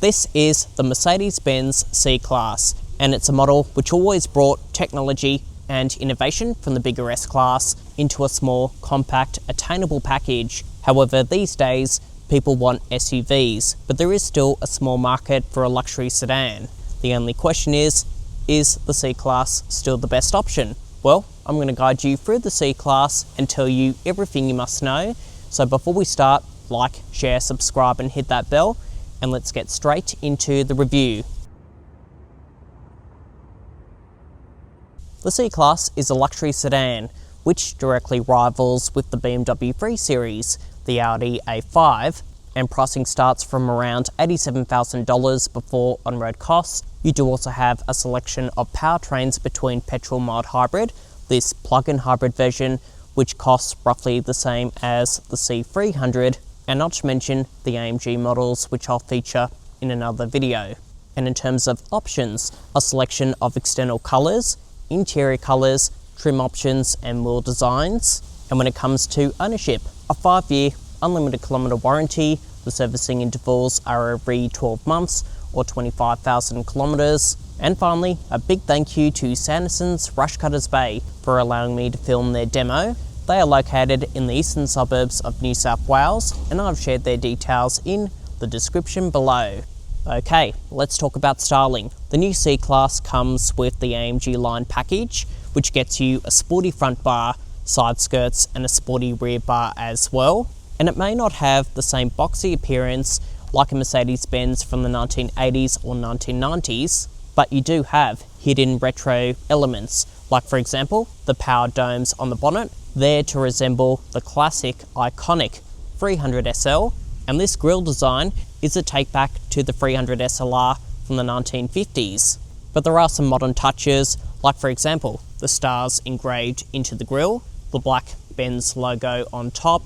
This is the Mercedes-Benz C-Class, and it's a model which always brought technology and innovation from the bigger S-Class into a small, compact, attainable package. However, these days, people want SUVs, but there is still a small market for a luxury sedan. The only question is the C-Class still the best option? Well, I'm going to guide you through the C-Class and tell you everything you must know. So before we start, like, share, subscribe and hit that bell, and let's get straight into the review. The C-Class is a luxury sedan which directly rivals with the BMW 3 Series, the Audi A5, and pricing starts from around $87,000 before on-road costs. You do also have a selection of powertrains between petrol mild hybrid, this plug-in hybrid version, which costs roughly the same as the C300, and not to mention the AMG models, which I'll feature in another video. And in terms of options, a selection of external colours, interior colours, trim options and wheel designs. And when it comes to ownership, a 5-year unlimited kilometre warranty. The servicing intervals are every 12 months or 25,000 kilometres. And finally, a big thank you to Sandersons Rushcutters Bay for allowing me to film their demo. They are located in the eastern suburbs of New South Wales, and I've shared their details in the description below. Okay, let's talk about styling. The new C-Class comes with the AMG line package, which gets you a sporty front bar, side skirts and a sporty rear bar as well. And it may not have the same boxy appearance like a Mercedes-Benz from the 1980s or 1990s, but you do have hidden retro elements, like for example, the power domes on the bonnet, there to resemble the classic, iconic 300 SL, and this grille design is a take back to the 300 SLR from the 1950s. But there are some modern touches, like for example, the stars engraved into the grille, the black Benz logo on top,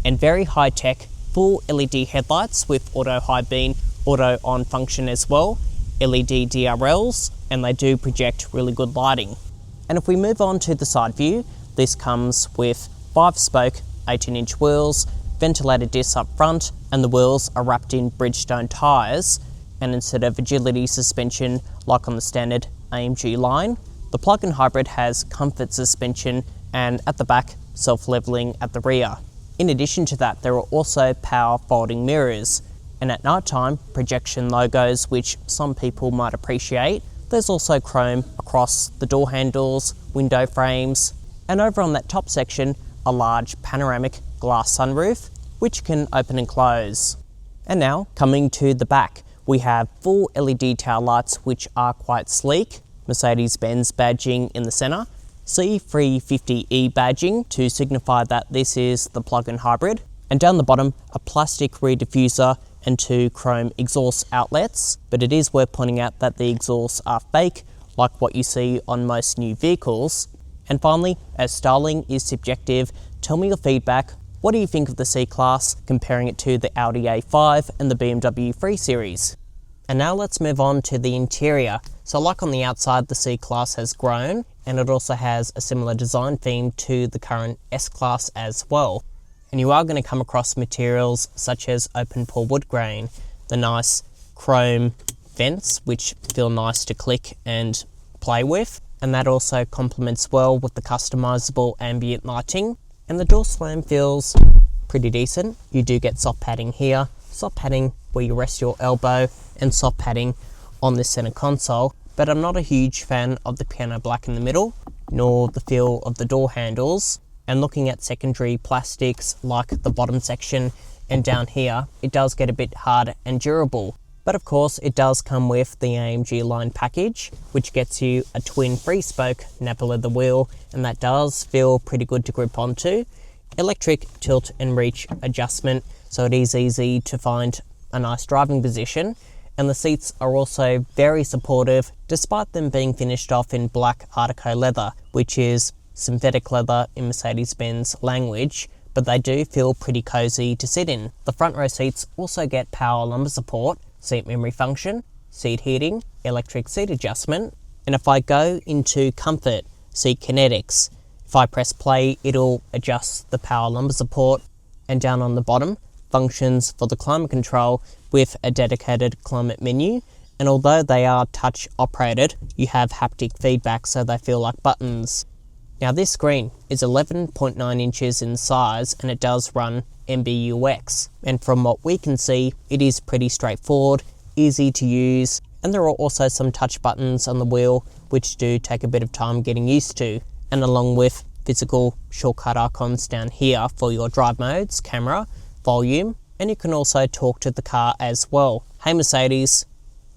and very high-tech full LED headlights with auto high beam, auto on function as well, LED DRLs, and they do project really good lighting. And if we move on to the side view, this comes with 5-spoke 18-inch wheels, ventilated discs up front, and the wheels are wrapped in Bridgestone tyres. And instead of agility suspension like on the standard AMG line, the plug-in hybrid has comfort suspension and at the back, self-leveling at the rear. In addition to that, there are also power folding mirrors, and at night time, projection logos, which some people might appreciate. There's also chrome across the door handles, window frames, and over on that top section, a large panoramic glass sunroof, which can open and close. And now, coming to the back, we have full LED tail lights, which are quite sleek, Mercedes-Benz badging in the centre, C350e badging to signify that this is the plug-in hybrid, and down the bottom, a plastic rear diffuser and 2 chrome exhaust outlets, but it is worth pointing out that the exhausts are fake, like what you see on most new vehicles. And finally, as styling is subjective, tell me your feedback. What do you think of the C-Class, comparing it to the Audi A5 and the BMW 3 Series? And now let's move on to the interior. So like on the outside, the C-Class has grown, and it also has a similar design theme to the current S-Class as well. And you are going to come across materials such as open pore wood grain, the nice chrome vents, which feel nice to click and play with, and that also complements well with the customizable ambient lighting. And the door slam feels pretty decent. You do get soft padding here, soft padding where you rest your elbow, and soft padding on the center console. But I'm not a huge fan of the piano black in the middle, nor the feel of the door handles. And looking at secondary plastics like the bottom section and down here, it does get a bit hard and durable. But of course, it does come with the AMG line package, which gets you a twin 3-spoke Nappa leather wheel, and that does feel pretty good to grip onto. Electric tilt and reach adjustment, so it is easy to find a nice driving position. And the seats are also very supportive, despite them being finished off in black Artico leather, which is synthetic leather in Mercedes-Benz language, but they do feel pretty cozy to sit in. The front row seats also get power lumbar support, seat memory function, seat heating, electric seat adjustment, and if I go into comfort, seat kinetics, if I press play, it'll adjust the power lumbar support, and down on the bottom, functions for the climate control with a dedicated climate menu, and although they are touch operated, you have haptic feedback so they feel like buttons. Now this screen is 11.9 inches in size and it does run MBUX, and from what we can see it is pretty straightforward, easy to use, and there are also some touch buttons on the wheel which do take a bit of time getting used to, and along with physical shortcut icons down here for your drive modes, camera, volume, and you can also talk to the car as well. Hey Mercedes.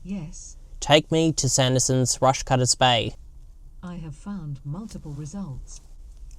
Yes. Take me to Sandersons Rushcutters Bay. I have found multiple results.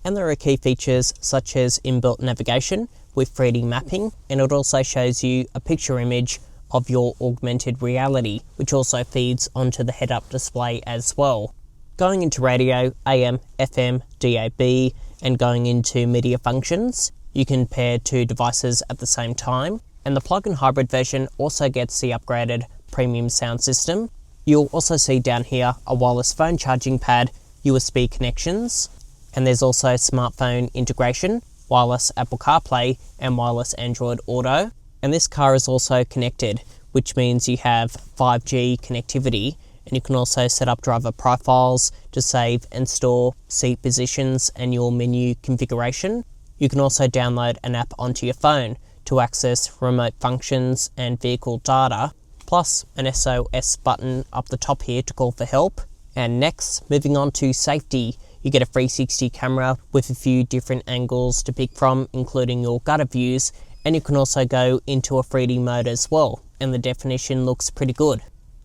And there are key features such as inbuilt navigation with 3D mapping, and it also shows you a picture image of your augmented reality, which also feeds onto the head-up display as well. Going into radio, AM, FM, DAB, and going into media functions, you can pair two devices at the same time, and the plug-in hybrid version also gets the upgraded premium sound system. You'll also see down here a wireless phone charging pad, USB connections, and there's also smartphone integration, wireless Apple CarPlay, and wireless Android Auto. And this car is also connected, which means you have 5G connectivity, and you can also set up driver profiles to save and store seat positions and your menu configuration. You can also download an app onto your phone to access remote functions and vehicle data, plus an SOS button up the top here to call for help. And next, moving on to safety, you get a 360 camera with a few different angles to pick from, including your gutter views, and you can also go into a 3D mode as well, and the definition looks pretty good.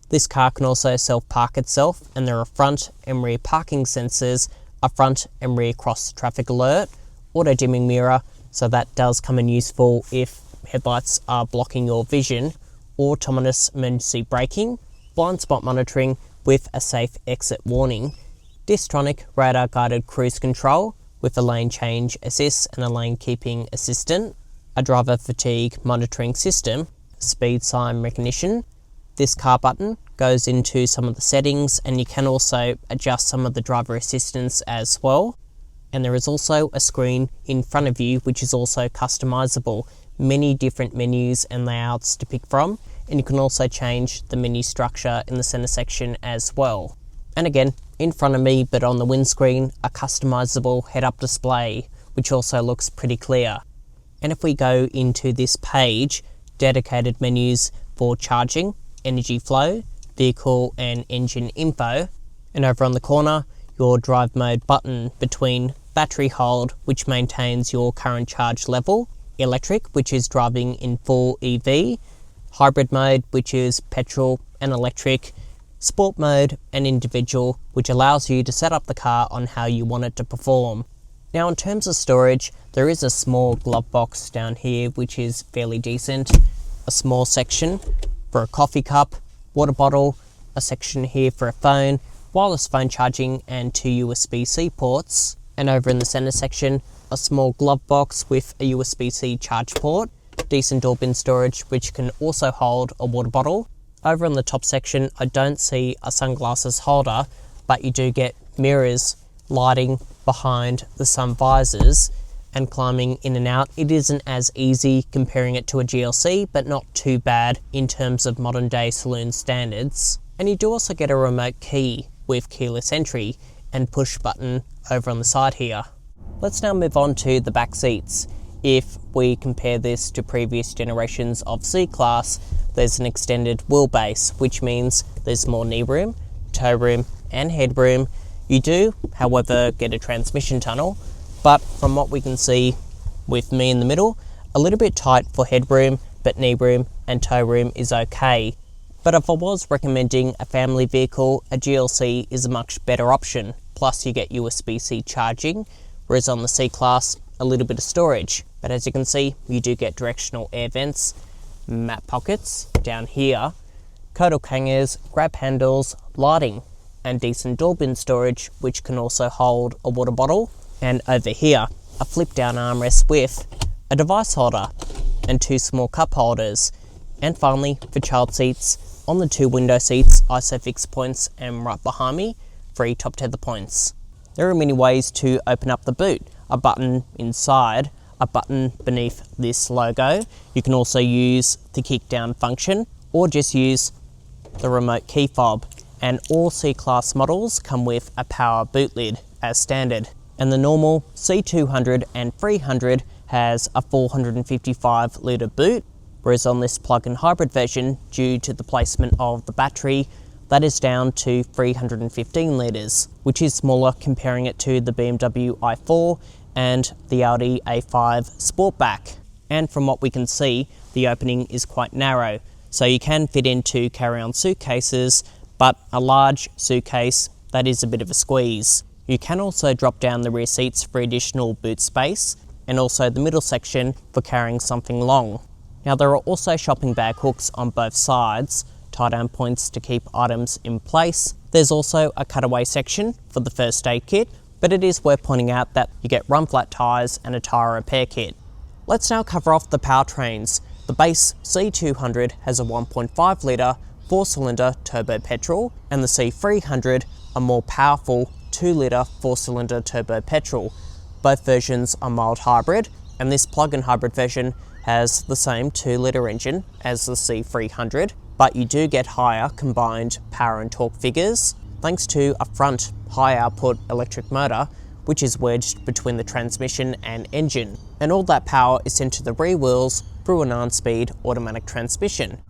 This car can also self-park itself, and there are front and rear parking sensors, a front and rear cross traffic alert, auto dimming mirror, so that does come in useful if headlights are blocking your vision, autonomous emergency braking, blind spot monitoring with a safe exit warning, Distronic radar guided cruise control with a lane change assist and a lane keeping assistant, a driver fatigue monitoring system, speed sign recognition. This car button goes into some of the settings, and you can also adjust some of the driver assistance as well. And there is also a screen in front of you which is also customizable, many different menus and layouts to pick from, and you can also change the menu structure in the center section as well. And again, in front of me but on the windscreen, a customizable head-up display which also looks pretty clear. And if we go into this page, dedicated menus for charging, energy flow, vehicle and engine info, and over on the corner your drive mode button between battery hold, which maintains your current charge level, electric, which is driving in full EV, hybrid mode, which is petrol and electric, sport mode and individual, which allows you to set up the car on how you want it to perform. Now in terms of storage, there is a small glove box down here which is fairly decent, a small section for a coffee cup, water bottle, a section here for a phone, wireless phone charging and two USB-C ports, and over in the center section, a small glove box with a USB-C charge port, decent door bin storage which can also hold a water bottle. Over on the top section, I don't see a sunglasses holder, but you do get mirrors lighting behind the sun visors, and climbing in and out, it isn't as easy comparing it to a GLC, but not too bad in terms of modern day saloon standards. And you do also get a remote key with keyless entry and push button over on the side here. Let's now move on to the back seats. If we compare this to previous generations of C-Class, there's an extended wheelbase, which means there's more knee room, toe room and headroom. You do, however, get a transmission tunnel, but from what we can see with me in the middle, a little bit tight for headroom, but knee room and toe room is okay. But if I was recommending a family vehicle, a GLC is a much better option. Plus you get USB-C charging, whereas on the C-Class, a little bit of storage. But as you can see, you do get directional air vents, map pockets down here, Kodak hangers, grab handles, lighting, and decent door bin storage, which can also hold a water bottle. And over here, a flip down armrest with a device holder and two small cup holders. And finally, for child seats, on the two window seats, ISOFIX points, and right behind me, 3 top tether points. There are many ways to open up the boot. A button inside a button beneath this logo. You can also use the kick down function or just use the remote key fob. And all C-Class models come with a power boot lid as standard. And the normal C200 and 300 has a 455 litre boot, whereas on this plug-in hybrid version, due to the placement of the battery, that is down to 315 litres, which is smaller comparing it to the BMW i4 and the Audi A5 Sportback. And from what we can see, the opening is quite narrow, so you can fit in 2 carry-on suitcases, but a large suitcase, that is a bit of a squeeze. You can also drop down the rear seats for additional boot space, and also the middle section for carrying something long. Now there are also shopping bag hooks on both sides, tie-down points to keep items in place. There's also a cutaway section for the first aid kit, but it is worth pointing out that you get run flat tyres and a tyre repair kit. Let's now cover off the powertrains. The base C200 has a 1.5 litre 4-cylinder turbo petrol, and the C300 a more powerful 2 litre 4-cylinder turbo petrol. Both versions are mild hybrid, and this plug-in hybrid version has the same 2 litre engine as the C300, but you do get higher combined power and torque figures thanks to a front high output electric motor which is wedged between the transmission and engine, and all that power is sent to the rear wheels through a 9-speed automatic transmission.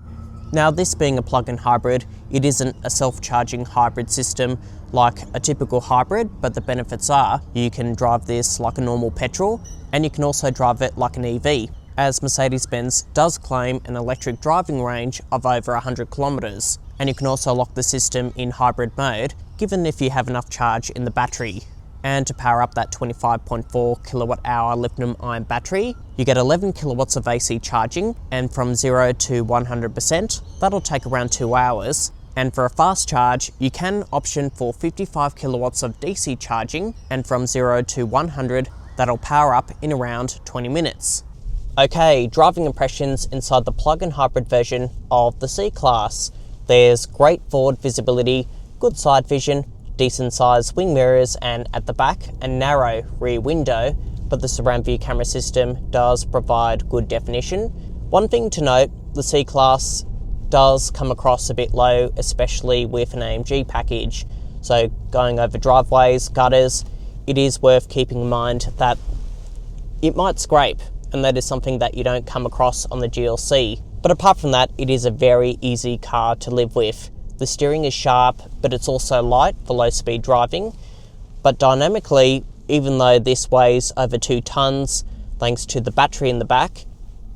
Now, this being a plug-in hybrid, it isn't a self-charging hybrid system like a typical hybrid, but the benefits are you can drive this like a normal petrol, and you can also drive it like an EV, as Mercedes-Benz does claim an electric driving range of over 100 kilometres, and you can also lock the system in hybrid mode, given if you have enough charge in the battery. And to power up that 25.4 kilowatt hour lithium-ion battery, you get 11 kilowatts of AC charging, and from 0 to 100%, that'll take around 2 hours. And for a fast charge, you can option for 55 kilowatts of DC charging, and from 0 to 100, that'll power up in around 20 minutes. Okay, driving impressions inside the plug-in hybrid version of the C-Class. There's great forward visibility, good side vision, decent sized wing mirrors, and at the back a narrow rear window, but the surround view camera system does provide good definition. One thing to note, the C-Class does come across a bit low, especially with an AMG package, so going over driveways, gutters, it is worth keeping in mind that it might scrape, and that is something that you don't come across on the GLC. But apart from that, it is a very easy car to live with. The steering is sharp, but it's also light for low-speed driving. But dynamically, even though this weighs over 2 tonnes, thanks to the battery in the back,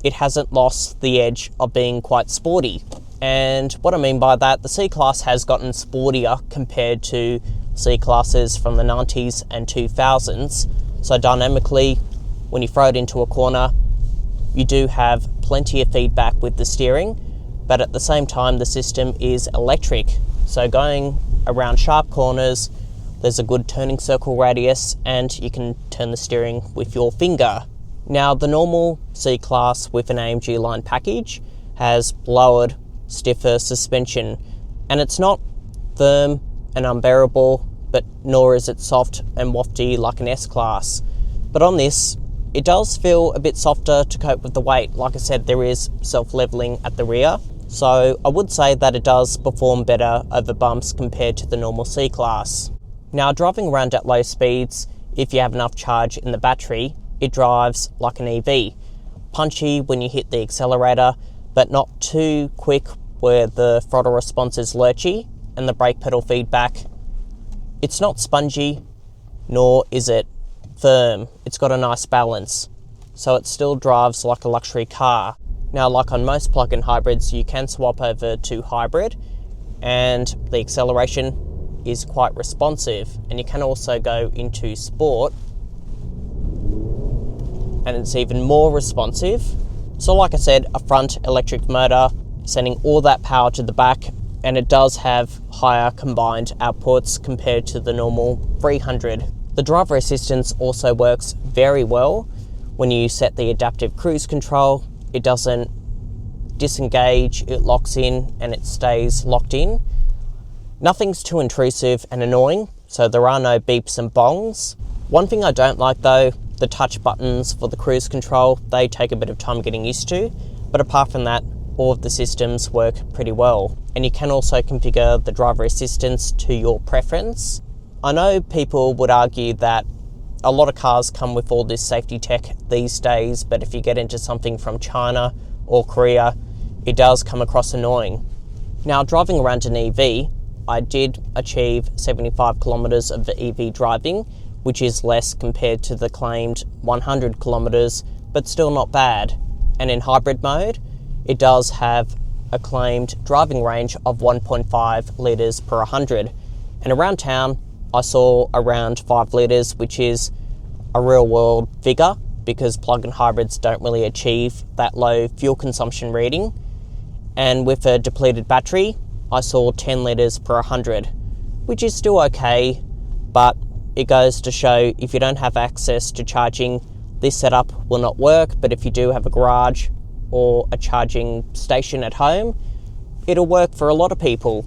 it hasn't lost the edge of being quite sporty. And what I mean by that, the C-Class has gotten sportier compared to C-Classes from the 90s and 2000s. So dynamically, when you throw it into a corner, you do have plenty of feedback with the steering, but at the same time the system is electric, so going around sharp corners there's a good turning circle radius, and you can turn the steering with your finger. Now, the normal C-Class with an AMG line package has lowered, stiffer suspension, and it's not firm and unbearable, but nor is it soft and wafty like an S-Class. But on this, it does feel a bit softer to cope with the weight. Like I said, there is self-leveling at the rear, so I would say that it does perform better over bumps compared to the normal C-Class. Now, driving around at low speeds, if you have enough charge in the battery, it drives like an EV. Punchy when you hit the accelerator, but not too quick where the throttle response is lurchy, and the brake pedal feedback, it's not spongy, nor is it firm. It's got a nice balance, so it still drives like a luxury car. Now, like on most plug-in hybrids, you can swap over to hybrid, and the acceleration is quite responsive, and you can also go into sport and it's even more responsive. So like I said, a front electric motor sending all that power to the back, and it does have higher combined outputs compared to the normal 300. The driver assistance also works very well when you set the adaptive cruise control. It doesn't disengage, it locks in and it stays locked in. Nothing's too intrusive and annoying, so there are no beeps and bongs. One thing I don't like though the touch buttons for the cruise control, they take a bit of time getting used to, but apart from that, all of the systems work pretty well. And you can also configure the driver assistance to your preference. I know people would argue that a lot of cars come with all this safety tech these days, but if you get into something from China or Korea, it does come across annoying. Now, driving around an EV, I did achieve 75 kilometers of EV driving, which is less compared to the claimed 100 kilometers, but still not bad. And in hybrid mode, it does have a claimed driving range of 1.5 litres per 100. And around town, I saw around 5 litres, which is a real world figure because plug-in hybrids don't really achieve that low fuel consumption rating. And with a depleted battery, I saw 10 litres per 100, which is still okay, but it goes to show if you don't have access to charging, this setup will not work, but if you do have a garage or a charging station at home, it'll work for a lot of people.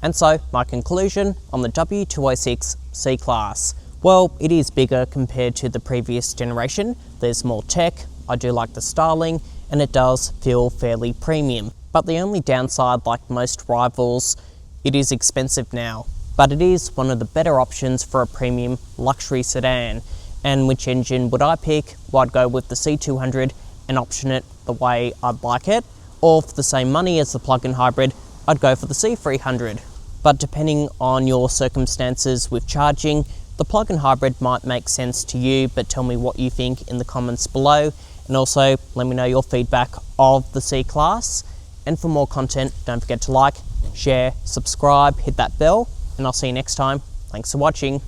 And so, my conclusion on the W206 C-Class. Well, it is bigger compared to the previous generation, there's more tech, I do like the styling, and it does feel fairly premium. But the only downside, like most rivals, it is expensive now. But it is one of the better options for a premium luxury sedan. And which engine would I pick? Well, I'd go with the C200 and option it the way I'd like it. Or for the same money as the plug-in hybrid, I'd go for the C300. But depending on your circumstances with charging, the plug-in hybrid might make sense to you, but tell me what you think in the comments below. And also, let me know your feedback of the C-Class. And for more content, don't forget to like, share, subscribe, hit that bell, and I'll see you next time. Thanks for watching.